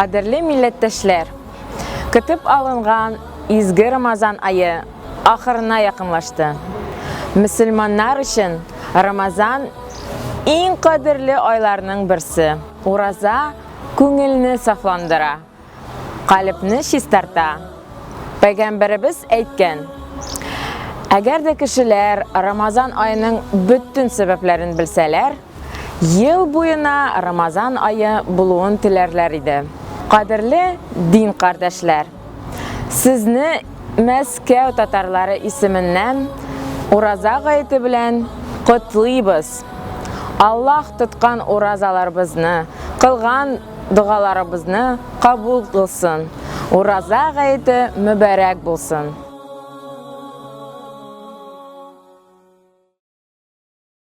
Кадерле милләттәшләр, көтеп алынган изге Рамазан айы ахырына якынлашты. Мөселманнар өчен Рамазан иң кадерле айларның берсе. Ураза күңелне сафландыра, калыпны чистарта. Пәйгамбәребез әйткән: әгәр дә кешеләр Рамазан айының бөтен сәбәпләрен белсәләр, ел буена Рамазан айы булуын теләрләр иде. Кадерле дин кардәшләр, сезне Мәскәү татарлары исеменнән Ураза гаете белән котлыйбыз. Аллаһ тоткан уразаларыбызны, кылган дугаларыбызны кабул кылсын. Ураза гаете мөбарәк булсын.